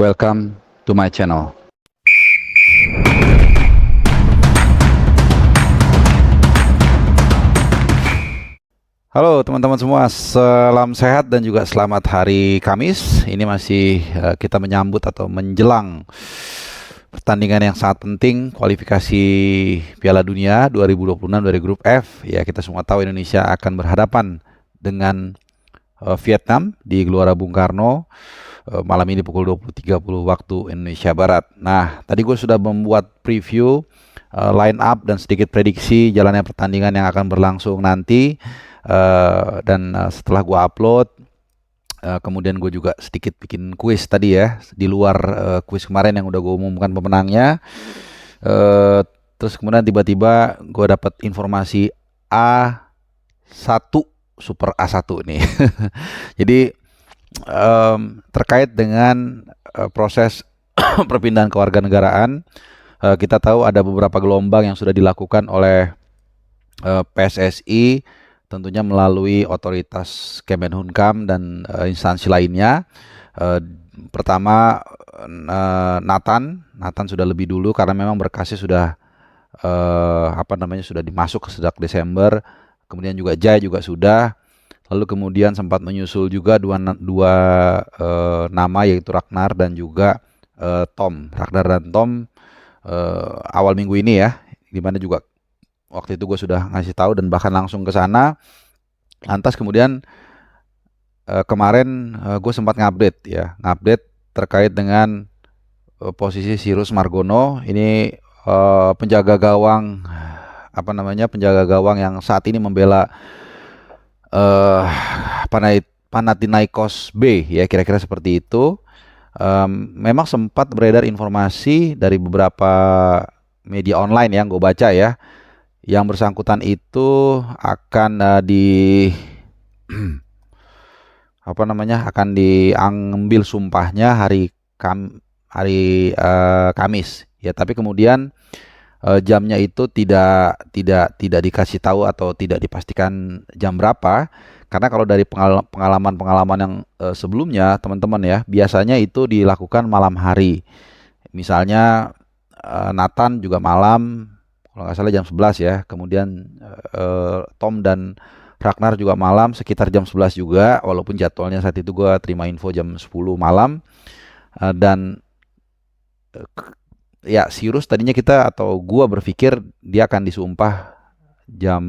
Welcome to my channel. Halo teman-teman semua, salam sehat dan juga selamat hari Kamis. Ini masih kita menyambut atau menjelang pertandingan yang sangat penting, kualifikasi Piala Dunia 2026 dari grup F. Ya, kita semua tahu Indonesia akan berhadapan dengan Vietnam di Gelora Bung Karno malam ini pukul 20.30 waktu Indonesia Barat. Nah, tadi gue sudah membuat preview line up dan sedikit prediksi jalannya pertandingan yang akan berlangsung nanti. Dan setelah gue upload, kemudian gue juga sedikit bikin kuis tadi ya, di luar kuis kemarin yang udah gue umumkan pemenangnya. Terus kemudian tiba-tiba gue dapat informasi A1, Super A1 nih. Jadi terkait dengan proses perpindahan kewarganegaraan, kita tahu ada beberapa gelombang yang sudah dilakukan oleh PSSI, tentunya melalui otoritas Kemenhumkam dan instansi lainnya. Pertama Nathan sudah lebih dulu karena memang berkasnya sudah sudah dimasuk sejak Desember. Kemudian juga Jai juga sudah. Lalu kemudian sempat menyusul juga dua nama, yaitu Ragnar dan juga Tom. Ragnar dan Tom awal minggu ini ya, dimana juga waktu itu gue sudah ngasih tahu dan bahkan langsung ke sana. Lantas kemudian kemarin gue sempat ngupdate terkait dengan posisi Sirus Margono. Ini penjaga gawang yang saat ini membela Panathinaikos B ya, kira-kira seperti itu. Memang sempat beredar informasi dari beberapa media online yang gue baca ya, yang bersangkutan itu akan akan diambil sumpahnya hari Kamis ya, tapi kemudian jamnya itu tidak dikasih tahu atau tidak dipastikan jam berapa, karena kalau dari pengalaman yang sebelumnya teman-teman ya, biasanya itu dilakukan malam hari. Misalnya Nathan juga malam, kalau nggak salah jam 11 ya. Kemudian Tom dan Ragnar juga malam sekitar jam 11 juga, walaupun jadwalnya saat itu gue terima info jam 10 malam. Dan ya Sirus tadinya gue berpikir dia akan disumpah jam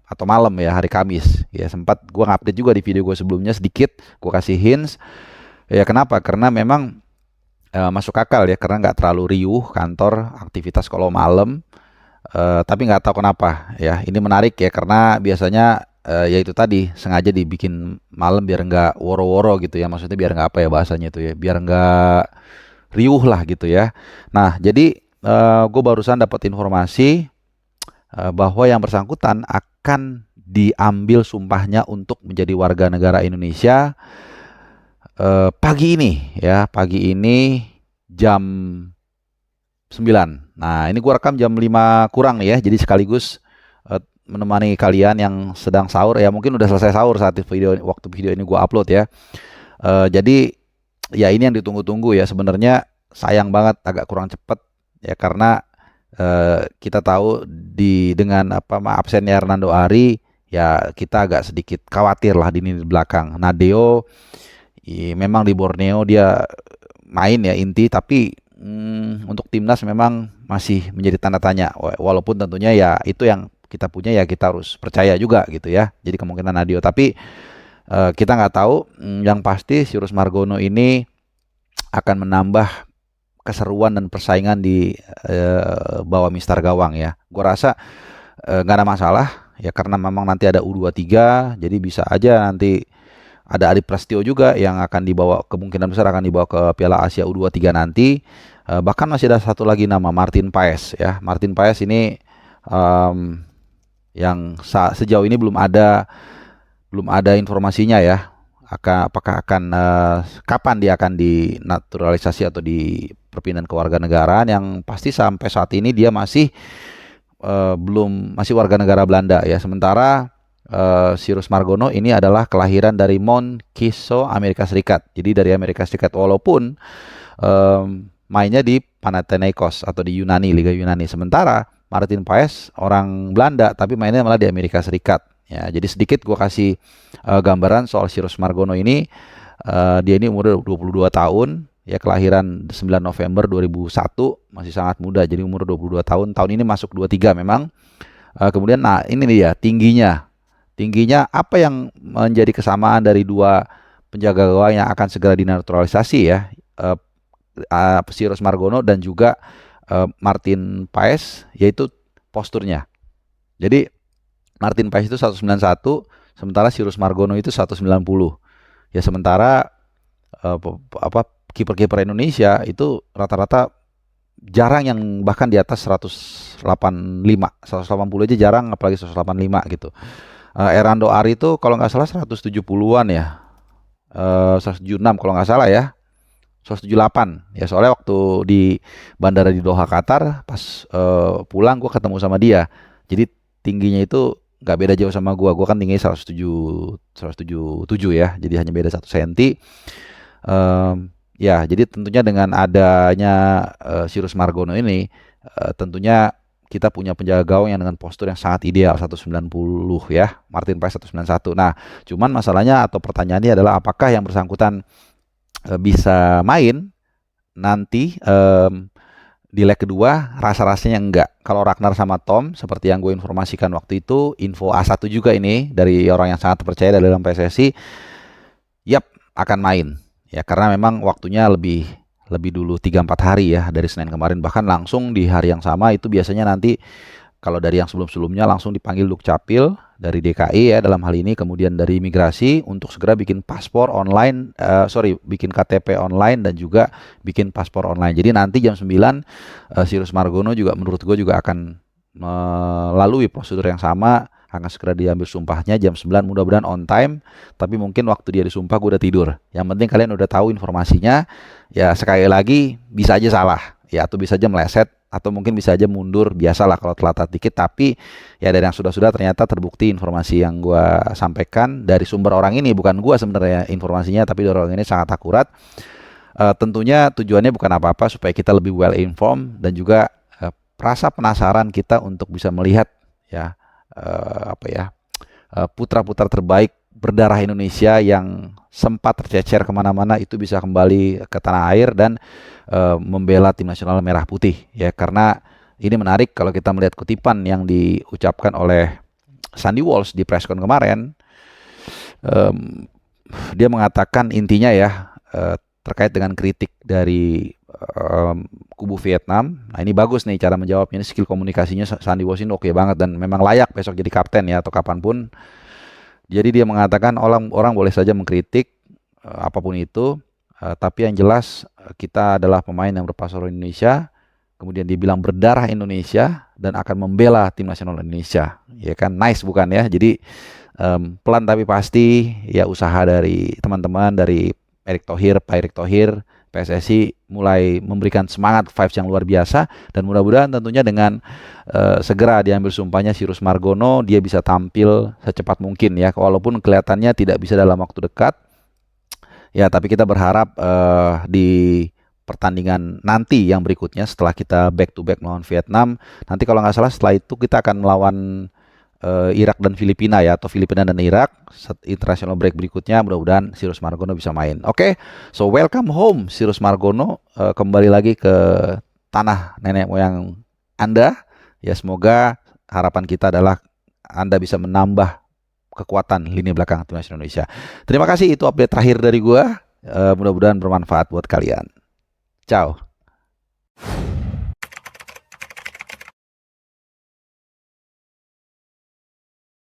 atau malam ya, hari Kamis ya. Sempat gue ngupdate juga di video gue sebelumnya sedikit, gue kasih hints ya. Kenapa? Karena memang masuk akal ya, karena nggak terlalu riuh kantor aktivitas kalau malam. Tapi nggak tahu kenapa ya, ini menarik ya, karena biasanya ya itu tadi sengaja dibikin malam biar nggak woro-woro gitu ya, maksudnya biar nggak bahasanya itu ya, biar nggak riuh lah gitu ya. Nah jadi gue barusan dapat informasi bahwa yang bersangkutan akan diambil sumpahnya untuk menjadi warga negara Indonesia pagi ini jam 9. Nah ini gue rekam jam 5 kurang nih ya, jadi sekaligus menemani kalian yang sedang sahur ya, mungkin udah selesai sahur saat waktu video ini gue upload ya. Jadi ya ini yang ditunggu-tunggu ya, sebenarnya sayang banget agak kurang cepet ya, karena kita tahu dengan absennya Hernando Ari ya, kita agak sedikit khawatir lah di belakang. Nadeo memang di Borneo dia main ya inti, tapi untuk timnas memang masih menjadi tanda tanya, walaupun tentunya ya itu yang kita punya ya, kita harus percaya juga gitu ya. Jadi kemungkinan Nadeo, tapi kita nggak tahu. Yang pasti Sirus Margono ini akan menambah keseruan dan persaingan di bawah Mister Gawang ya. Gue rasa nggak ada masalah ya, karena memang nanti ada U23, jadi bisa aja nanti ada Adi Prasetyo juga yang akan dibawa, kemungkinan besar akan dibawa ke Piala Asia U23 nanti. Bahkan masih ada satu lagi nama, Martin Paes ya. Martin Paes ini yang sejauh ini belum ada informasinya ya, apakah kapan dia akan dinaturalisasi atau di perpindahan kewarganegaraan. Yang pasti sampai saat ini dia masih warga negara Belanda ya. Sementara Sirus Margono ini adalah kelahiran dari Mount Kiso, Amerika Serikat. Jadi dari Amerika Serikat, walaupun mainnya di Panathinaikos atau di Yunani, Liga Yunani. Sementara Martin Paes orang Belanda tapi mainnya malah di Amerika Serikat. Ya, jadi sedikit gue kasih gambaran soal Cyrus Margono ini. Dia ini umur 22 tahun, ya kelahiran 9 November 2001, masih sangat muda. Jadi umur 22 tahun. Tahun ini masuk 23 memang. Kemudian nah ini dia tingginya. Tingginya apa yang menjadi kesamaan dari dua penjaga gawang yang akan segera dinaturalisasi ya. Cyrus Margono dan juga Martin Paes, yaitu posturnya. Jadi Martin Paes itu 191, sementara Cyrus Margono itu 190. Ya sementara kiper-kiper Indonesia itu rata-rata jarang yang bahkan di atas 185, 180 aja jarang, apalagi 185 gitu. Erando Ari itu kalau nggak salah 170-an ya, 176 kalau nggak salah ya. 178 ya, soalnya waktu di bandara di Doha Qatar pas pulang gue ketemu sama dia, jadi tingginya itu nggak beda jauh sama gue kan tingginya 177 ya, jadi hanya beda 1 senti. Ya jadi tentunya dengan adanya Cyrus Margono ini tentunya kita punya penjaga gawang yang dengan postur yang sangat ideal 190 ya, Martin Paes 191. Nah cuman masalahnya atau pertanyaannya adalah apakah yang bersangkutan bisa main nanti di leg kedua. Rasa-rasanya enggak. Kalau Ragnar sama Tom seperti yang gue informasikan waktu itu, info A1 juga ini dari orang yang sangat terpercaya dalam PSSI, yap akan main ya, karena memang waktunya lebih dulu 3-4 hari ya dari Senin kemarin, bahkan langsung di hari yang sama. Itu biasanya nanti kalau dari yang sebelum-sebelumnya langsung dipanggil Dukcapil dari DKI ya dalam hal ini, kemudian dari imigrasi untuk segera bikin paspor online, bikin KTP online dan juga bikin paspor online. Jadi nanti jam 9 Cyrus Margono juga menurut gue juga akan melalui prosedur yang sama, akan segera diambil sumpahnya jam 9, mudah-mudahan on time. Tapi mungkin waktu dia disumpah gue udah tidur. Yang penting kalian udah tahu informasinya. Ya sekali lagi bisa aja salah ya, atau bisa aja meleset, atau mungkin bisa aja mundur, biasalah kalau telat dikit. Tapi ya dari yang sudah ternyata terbukti informasi yang gue sampaikan dari sumber orang ini, bukan gue sebenarnya informasinya, tapi dari orang ini sangat akurat. Tentunya tujuannya bukan apa-apa, supaya kita lebih well informed dan juga rasa penasaran kita untuk bisa melihat ya putra-putra terbaik berdarah Indonesia yang sempat tercecer kemana-mana itu bisa kembali ke tanah air dan membela tim nasional merah putih ya. Karena ini menarik kalau kita melihat kutipan yang diucapkan oleh Sandy Walsh di preskon kemarin. Dia mengatakan intinya ya terkait dengan kritik dari kubu Vietnam. Nah ini bagus nih cara menjawabnya, ini skill komunikasinya Sandy Walsh ini oke banget dan memang layak besok jadi kapten ya atau kapanpun. Jadi dia mengatakan orang boleh saja mengkritik apapun itu, tapi yang jelas kita adalah pemain yang berpaspor Indonesia. Kemudian dia bilang berdarah Indonesia dan akan membela tim nasional Indonesia. Ya kan, nice bukan ya? Jadi pelan tapi pasti ya usaha dari teman-teman dari Pak Erick Thohir, PSSI mulai memberikan semangat vibes yang luar biasa, dan mudah-mudahan tentunya dengan segera diambil sumpahnya Cyrus Margono, dia bisa tampil secepat mungkin ya, walaupun kelihatannya tidak bisa dalam waktu dekat ya, tapi kita berharap di pertandingan nanti yang berikutnya setelah kita back to back melawan Vietnam, nanti kalau nggak salah setelah itu kita akan melawan Irak dan Filipina ya, atau Filipina dan Irak international break berikutnya. Mudah-mudahan Cyrus Margono bisa main. Oke, so welcome home Cyrus Margono, kembali lagi ke tanah nenek moyang Anda ya. Semoga harapan kita adalah Anda bisa menambah kekuatan lini belakang timnas Indonesia. Terima kasih, itu update terakhir dari gua. Mudah-mudahan bermanfaat buat kalian. Ciao.